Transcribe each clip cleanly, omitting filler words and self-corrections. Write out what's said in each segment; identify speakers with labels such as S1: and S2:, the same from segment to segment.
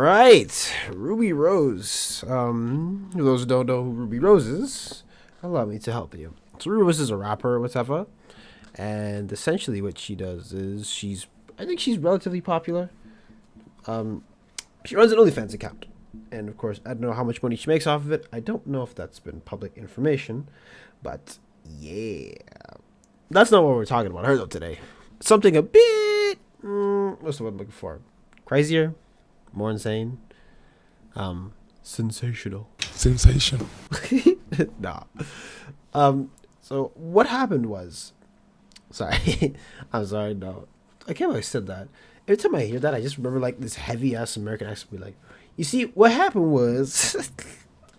S1: right, Ruby Rose. For those who don't know who Ruby Rose is, allow me to help you. So Ruby Rose is a rapper, whatever, and essentially what she does is I think she's relatively popular. Um, she runs an OnlyFans account, and of course, I don't know how much money she makes off of it. I don't know if that's been public information, but yeah, that's not what we're talking about her though today. Something a bit, what's the word I'm looking for? Crazier, more insane, sensational.
S2: Sensational.
S1: Nah. So what happened was, sorry, I'm sorry. No, I can't believe I said that. Every time I hear that, I just remember like this heavy ass American accent. Be like, you see, what happened was,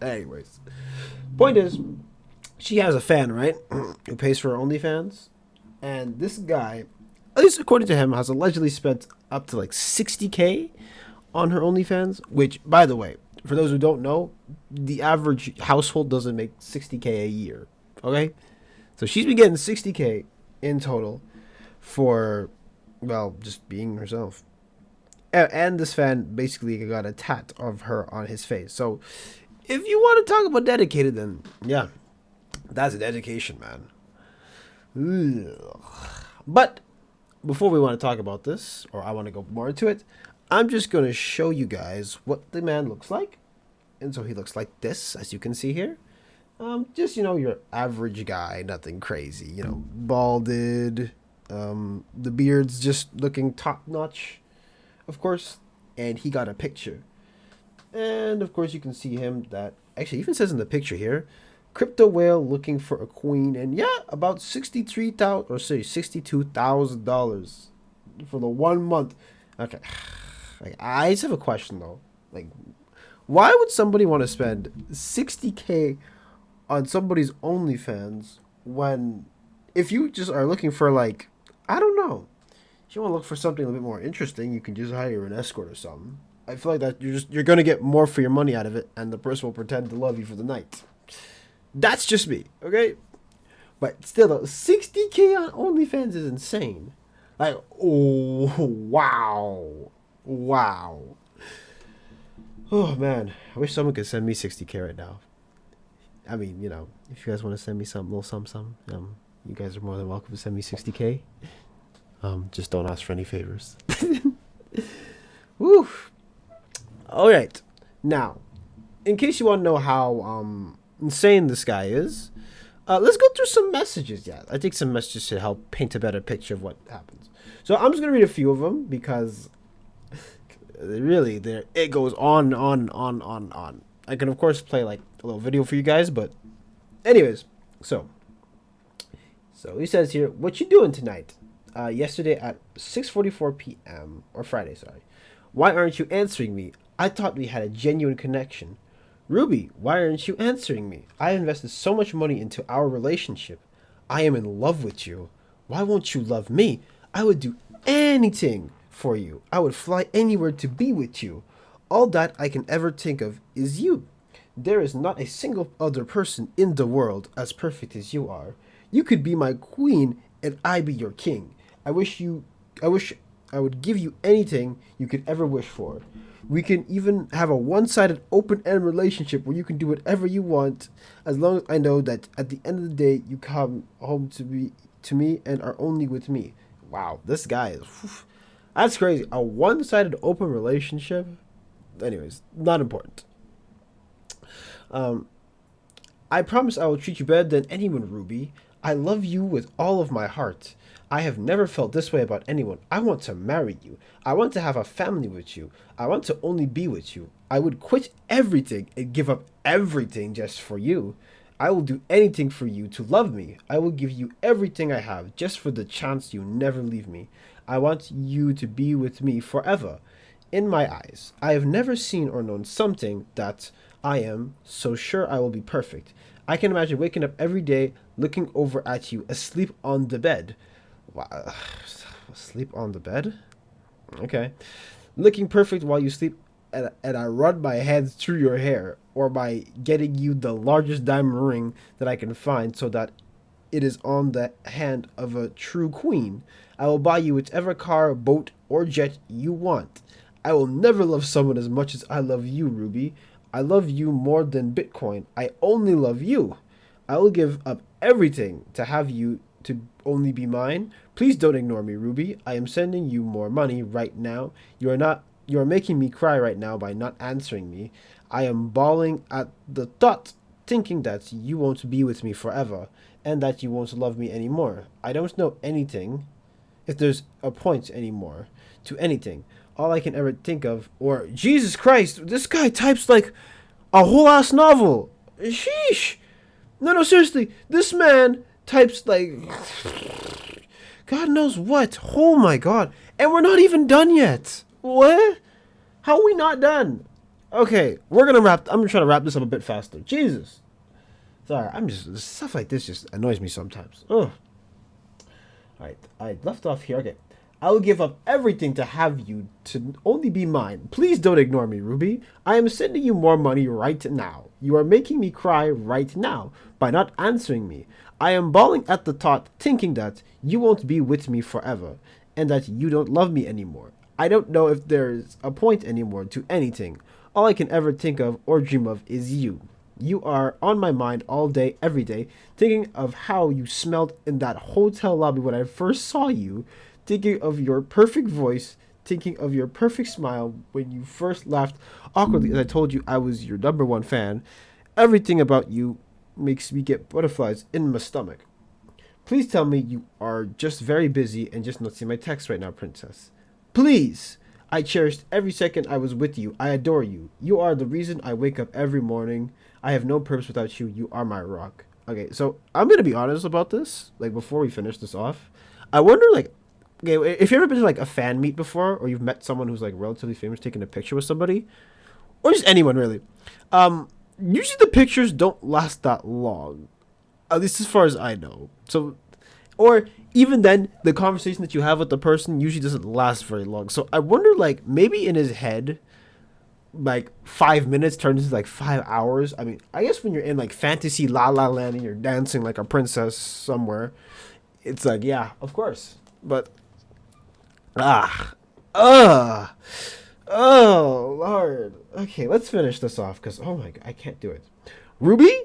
S1: anyways. Point is, she has a fan, right? Who pays for her OnlyFans, and this guy, at least according to him, has allegedly spent up to like 60K on her OnlyFans. Which, by the way, for those who don't know, the average household doesn't make 60K a year. Okay, so she's been getting 60K in total for, well, just being herself. And this fan basically got a tat of her on his face. So if you want to talk about dedicated, then yeah, that's a dedication, man. Ugh. But before we want to talk about this, or I want to go more into it, I'm just going to show you guys what the man looks like. And so he looks like this, as you can see here. Just, your average guy, nothing crazy. Balded. The beard's just looking top notch, of course. And he got a picture. And, of course, you can see him that, actually, even says in the picture here, crypto whale looking for a queen. And, yeah, about $62,000 for the 1 month. Okay. I just have a question, though. Why would somebody want to spend 60K on somebody's OnlyFans when, if you just are looking for, I don't know, if you want to look for something a little bit more interesting, you can just hire an escort or something. I feel like that you're going to get more for your money out of it, and the person will pretend to love you for the night. That's just me, okay? But still, though, 60K on OnlyFans is insane. Oh, wow. Oh, man. I wish someone could send me 60K right now. I mean, if you guys want to send me some little something, you guys are more than welcome to send me 60K. Just don't ask for any favors. Woo. All right. Now, in case you want to know how insane this guy is, let's go through some messages. Yeah, I think some messages should help paint a better picture of what happens. So I'm just going to read a few of them because really, it goes on. I can, of course, play a little video for you guys, but anyways, so he says here, what you doing tonight? Yesterday at 6:44 p.m. or Friday, sorry. Why aren't you answering me? I thought we had a genuine connection. Ruby, why aren't you answering me? I invested so much money into our relationship. I am in love with you. Why won't you love me? I would do anything for you. I would fly anywhere to be with you. All that I can ever think of is you. There is not a single other person in the world as perfect as you are. You could be my queen and I be your king. I wish I would give you anything you could ever wish for. We can even have a one-sided open-end relationship where you can do whatever you want, as long as I know that at the end of the day you come home to me and are only with me. Wow, this guy is that's crazy. A one-sided open relationship? Anyways, not important. I promise I will treat you better than anyone, Ruby. I love you with all of my heart. I have never felt this way about anyone. I want to marry you. I want to have a family with you. I want to only be with you. I would quit everything and give up everything just for you. I will do anything for you to love me. I will give you everything I have just for the chance you never leave me. I want you to be with me forever. In my eyes, I have never seen or known something that I am so sure I will be perfect. I can imagine waking up every day, looking over at you, asleep on the bed. Wow. Sleep on the bed? Okay. Looking perfect while you sleep, and I run my hands through your hair, or by getting you the largest diamond ring that I can find so that it is on the hand of a true queen. I will buy you whichever car, boat, or jet you want. I will never love someone as much as I love you, Ruby. I love you more than Bitcoin. I only love you. I will give up everything to have you to only be mine. Please don't ignore me, Ruby. I am sending you more money right now. You are making me cry right now by not answering me. I am bawling at the thought, thinking that you won't be with me forever and that you won't love me anymore. I don't know anything if there's a point anymore to anything. All I can ever think of, or Jesus Christ, this guy types like a whole ass novel. Sheesh. No, no, seriously, this man types like God knows what. Oh my God, and we're not even done yet. What? How are we not done? Okay, we're gonna wrap. I'm gonna try to wrap this up a bit faster. Jesus. Sorry, I'm just stuff like this just annoys me sometimes. Ugh. Alright, I left off here. Okay. I will give up everything to have you to only be mine. Please don't ignore me, Ruby. I am sending you more money right now. You are making me cry right now by not answering me. I am bawling at the thought, thinking that you won't be with me forever and that you don't love me anymore. I don't know if there's a point anymore to anything. All I can ever think of or dream of is you. You are on my mind all day, every day, thinking of how you smelled in that hotel lobby when I first saw you, thinking of your perfect voice, thinking of your perfect smile when you first laughed awkwardly as I told you I was your number one fan. Everything about you makes me get butterflies in my stomach. Please tell me you are just very busy and just not seeing my text right now, princess. Please! I cherished every second I was with you. I adore you. You are the reason I wake up every morning. I have no purpose without you. You are my rock. Okay, so I'm going to be honest about this. Like, before we finish this off, I wonder, like, okay, if you've ever been to, like, a fan meet before, or you've met someone who's, like, relatively famous taking a picture with somebody, or just anyone, really, usually the pictures don't last that long, at least as far as I know. So, or even then, the conversation that you have with the person usually doesn't last very long. So I wonder, like, maybe in his head, like 5 minutes turns into like 5 hours. I mean, I guess when you're in like fantasy la la land and you're dancing like a princess somewhere, it's like, yeah, of course. But ah, ah, oh Lord. Okay, let's finish this off because oh my God, I can't do it. Ruby,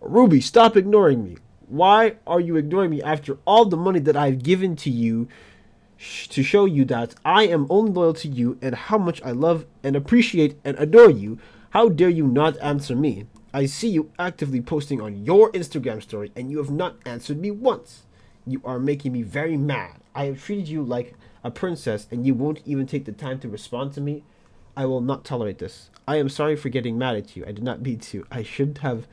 S1: Ruby, stop ignoring me. Why are you ignoring me after all the money that I've given to you to show you that I am only loyal to you and how much I love and appreciate and adore you? How dare you not answer me? I see you actively posting on your Instagram story and you have not answered me once. You are making me very mad. I have treated you like a princess and you won't even take the time to respond to me. I will not tolerate this. I am sorry for getting mad at you. I did not mean to. I should have,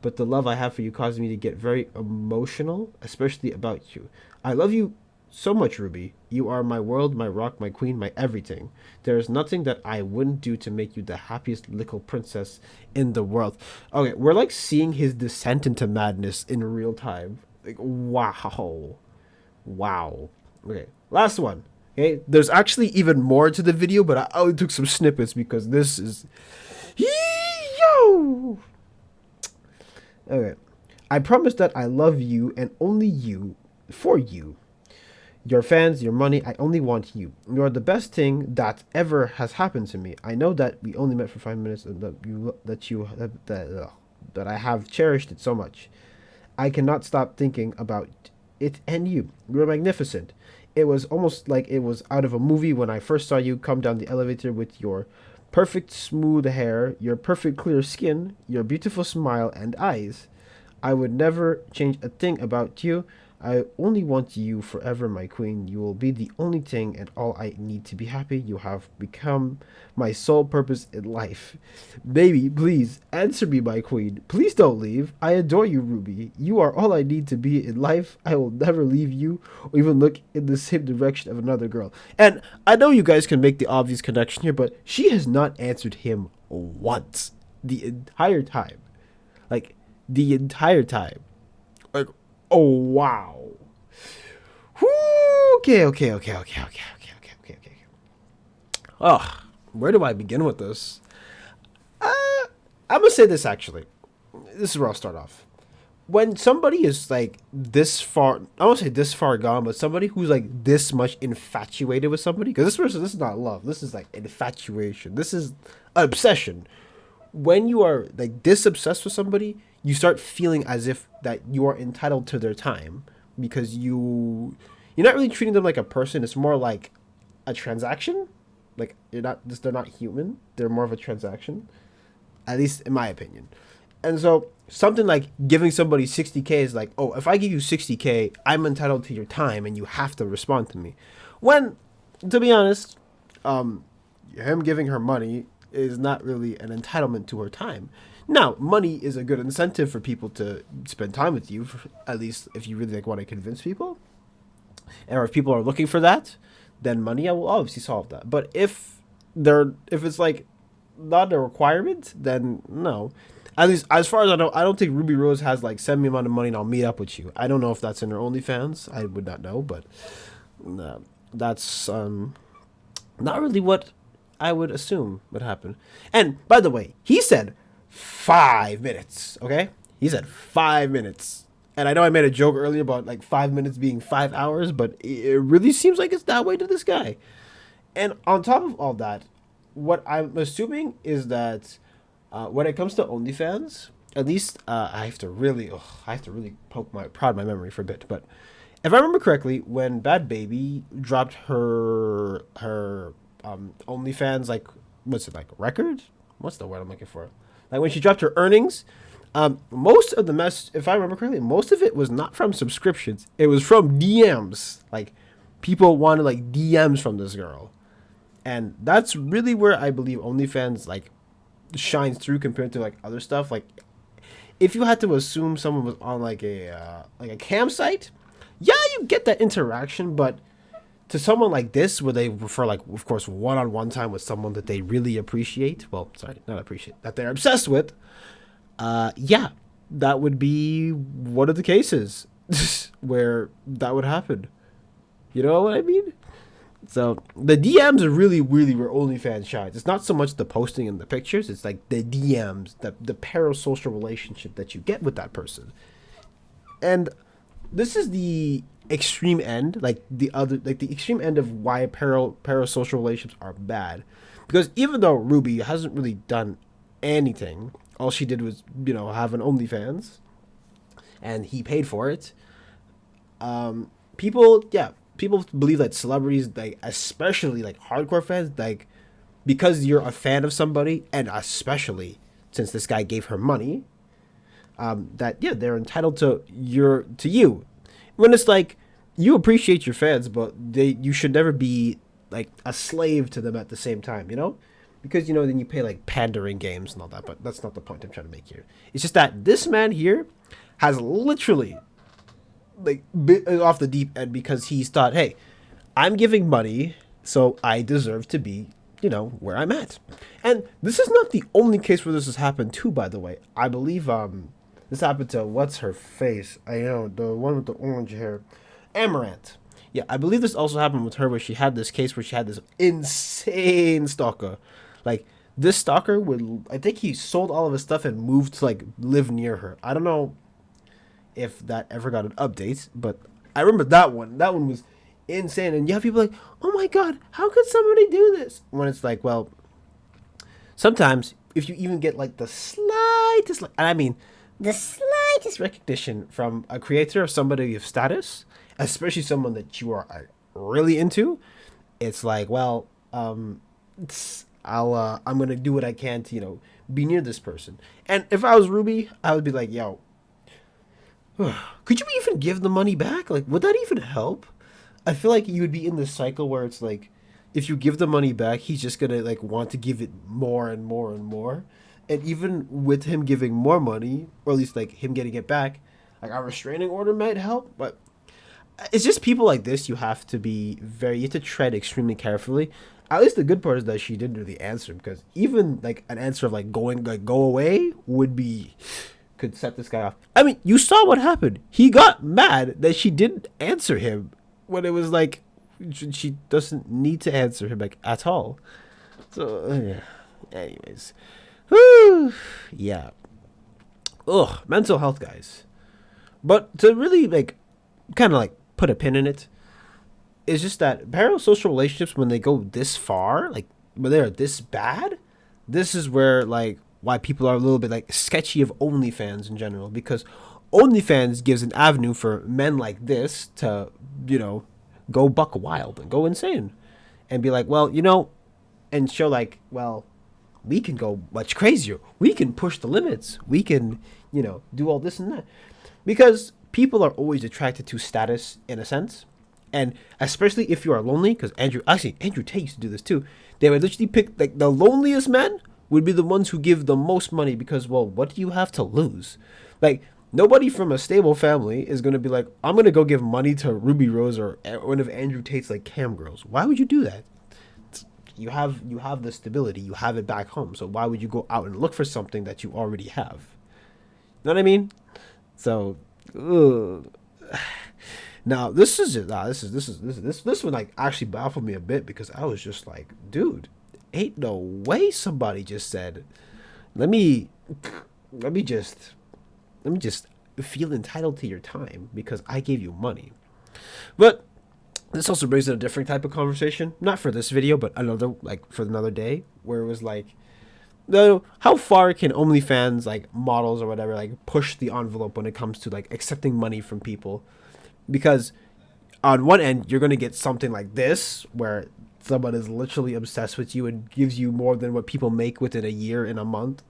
S1: but the love I have for you caused me to get very emotional, especially about you. I love you so much, Ruby. You are my world, my rock, my queen, my everything. There is nothing that I wouldn't do to make you the happiest little princess in the world. Okay, we're like seeing his descent into madness in real time. Like, wow. Wow. Okay, last one. Okay, there's actually even more to the video, but I only took some snippets because this is... Yo! Okay. I promise that I love you and only you for you. Your fans, your money, I only want you. You are the best thing that ever has happened to me. I know that we only met for 5 minutes and that I have cherished it so much. I cannot stop thinking about it and you. You are magnificent. It was almost like it was out of a movie when I first saw you come down the elevator with your perfect smooth hair, your perfect clear skin, your beautiful smile and eyes. I would never change a thing about you. I only want you forever, my queen. You will be the only thing and all I need to be happy. You have become my sole purpose in life. Baby, please, answer me, my queen. Please don't leave. I adore you, Ruby. You are all I need to be in life. I will never leave you or even look in the same direction of another girl. And I know you guys can make the obvious connection here, but she has not answered him once the entire time. Like, the entire time. Like, oh wow. Whew, okay. Oh, where do I begin with this? I'm gonna say this actually. This is where I'll start off. when somebody is like this far, I won't say this far gone, but somebody who's like this much infatuated with somebody, because this is not love, this is like infatuation, this is obsession. When you are like this obsessed with somebody, you start feeling as if that you are entitled to their time, because you're not really treating them like a person. It's more like a transaction. Like they're not human. They're more of a transaction, at least in my opinion. And so something like giving somebody 60K is like, oh, if I give you 60K, I'm entitled to your time and you have to respond to me. When, to be honest, him giving her money is not really an entitlement to her time. Now, money is a good incentive for people to spend time with you, at least if you really like want to convince people. And if people are looking for that, then money will obviously solve that. But if it's like not a requirement, then no. At least as far as I know, I don't think Ruby Rose has like send me amount of money and I'll meet up with you. I don't know if that's in her OnlyFans. I would not know, but no, that's not really what I would assume would happen. And by the way, he said 5 minutes. Okay, he said 5 minutes. And I know I made a joke earlier about like 5 minutes being 5 hours, but it really seems like it's that way to this guy. And on top of all that, what I'm assuming is that when it comes to OnlyFans, at least I have to really prod my memory for a bit. But if I remember correctly, when Bad Baby dropped her OnlyFans, like what's it like record? What's the word I'm looking for? Like when she dropped her earnings. Most of the mess, if I remember correctly, most of it was not from subscriptions. It was from DMs. Like, people wanted, like, DMs from this girl. And that's really where I believe OnlyFans, like, shines through compared to, like, other stuff. Like, if you had to assume someone was on, like a campsite, yeah, you get that interaction, but to someone like this, where they prefer, like, of course, one-on-one time with someone that they really appreciate, well, sorry, not appreciate, that they're obsessed with, yeah, that would be one of the cases where that would happen. You know what I mean? So the DMs are really, really where OnlyFans shines. It's not so much the posting and the pictures. It's like the DMs, the parasocial relationship that you get with that person. And this is the extreme end, like the extreme end of why parasocial relationships are bad. Because even though Ruby hasn't really done anything, all she did was, have an OnlyFans, and he paid for it. People believe that celebrities, like especially like hardcore fans, like because you're a fan of somebody, and especially since this guy gave her money, they're entitled to you. When it's like you appreciate your fans, but you should never be like a slave to them at the same time, Because, then you pay, like, pandering games and all that, but that's not the point I'm trying to make here. It's just that this man here has literally, like, bit off the deep end because he's thought, hey, I'm giving money, so I deserve to be, where I'm at. And this is not the only case where this has happened, too, by the way. I believe this happened to, what's her face? I know, the one with the orange hair. Amaranth. Yeah, I believe this also happened with her, where she had this case where she had this insane stalker. Like, this stalker I think he sold all of his stuff and moved to, like, live near her. I don't know if that ever got an update, but I remember that one. That one was insane. And you have people like, oh my God, how could somebody do this? When it's like, well, sometimes if you even get, like, the slightest recognition from a creator or somebody of status, especially someone that you are really into, it's like, well, I'm gonna do what I can to be near this person. And if I was Ruby, I would be like, yo, could you even give the money back? Like, would that even help? I feel like you would be in this cycle where it's like, if you give the money back, he's just gonna like want to give it more and more and more. And even with him giving more money, or at least like him getting it back, like a restraining order might help. But it's just people like this you have to tread extremely carefully. At least the good part is that she didn't really answer him, because even like an answer of like go away could set this guy off. I mean, you saw what happened. He got mad that she didn't answer him when it was like she doesn't need to answer him like at all. So yeah. Anyways, whew, yeah. Ugh, mental health, guys. But to really like kind of like put a pin in it, it's just that parasocial relationships, when they go this far, like when they're this bad, this is where like why people are a little bit like sketchy of OnlyFans in general, because OnlyFans gives an avenue for men like this to, you know, go buck wild and go insane and be like, well, you know, and show like, well, we can go much crazier. We can push the limits. We can, you know, do all this and that. Because people are always attracted to status in a sense. And especially if you are lonely, because Andrew Tate used to do this too. They would literally pick like the loneliest men would be the ones who give the most money because, well, what do you have to lose? Like, nobody from a stable family is going to be like, I'm going to go give money to Ruby Rose or one of Andrew Tate's like cam girls. Why would you do that? You have the stability, you have it back home. So why would you go out and look for something that you already have? You know what I mean? So, ugh. Now this is just this one like actually baffled me a bit because I was just like, dude, ain't no way somebody just said, let me let me just let me just feel entitled to your time because I gave you money. But this also brings in a different type of conversation, not for this video, but another like for another day, where it was like, no, how far can OnlyFans like models or whatever like push the envelope when it comes to like accepting money from people? Because on one end you're going to get something like this where someone is literally obsessed with you and gives you more than what people make within a year in a month,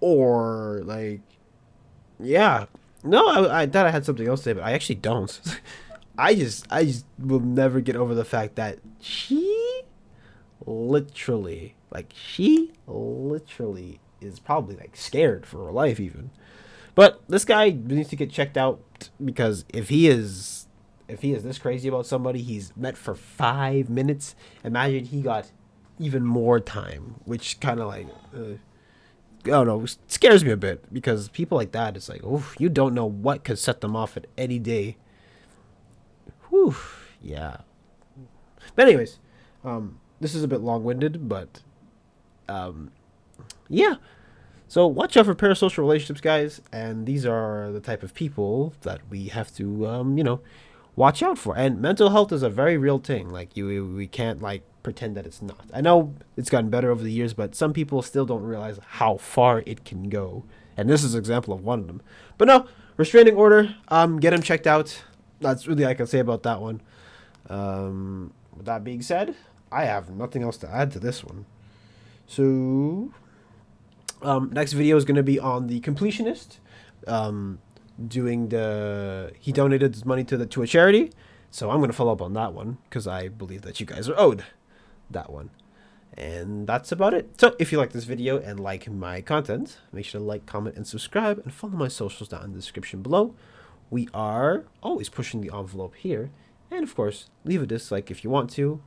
S1: or like, yeah, no, I thought I had something else to say, but I actually don't. I just will never get over the fact that she literally is probably like scared for her life even. But this guy needs to get checked out because if he is this crazy about somebody he's met for 5 minutes, imagine he got even more time, which kind of like I don't know, scares me a bit because people like that, it's like, oh, you don't know what could set them off at any day. Whew, yeah. But anyways, this is a bit long-winded, but yeah. So watch out for parasocial relationships, guys, and these are the type of people that we have to, watch out for. And mental health is a very real thing. Like we can't like pretend that it's not. I know it's gotten better over the years, but some people still don't realize how far it can go. And this is an example of one of them. But no, restraining order. Get him checked out. That's really all I can say about that one. With that being said, I have nothing else to add to this one. So, next video is going to be on the completionist. He donated his money to a charity. So I'm going to follow up on that one because I believe that you guys are owed that one. And that's about it. So if you like this video and like my content, make sure to like, comment, and subscribe, and follow my socials down in the description below. We are always pushing the envelope here. And of course, leave a dislike if you want to.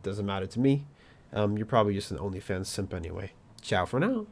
S1: Doesn't matter to me. You're probably just an OnlyFans simp anyway. Ciao for now.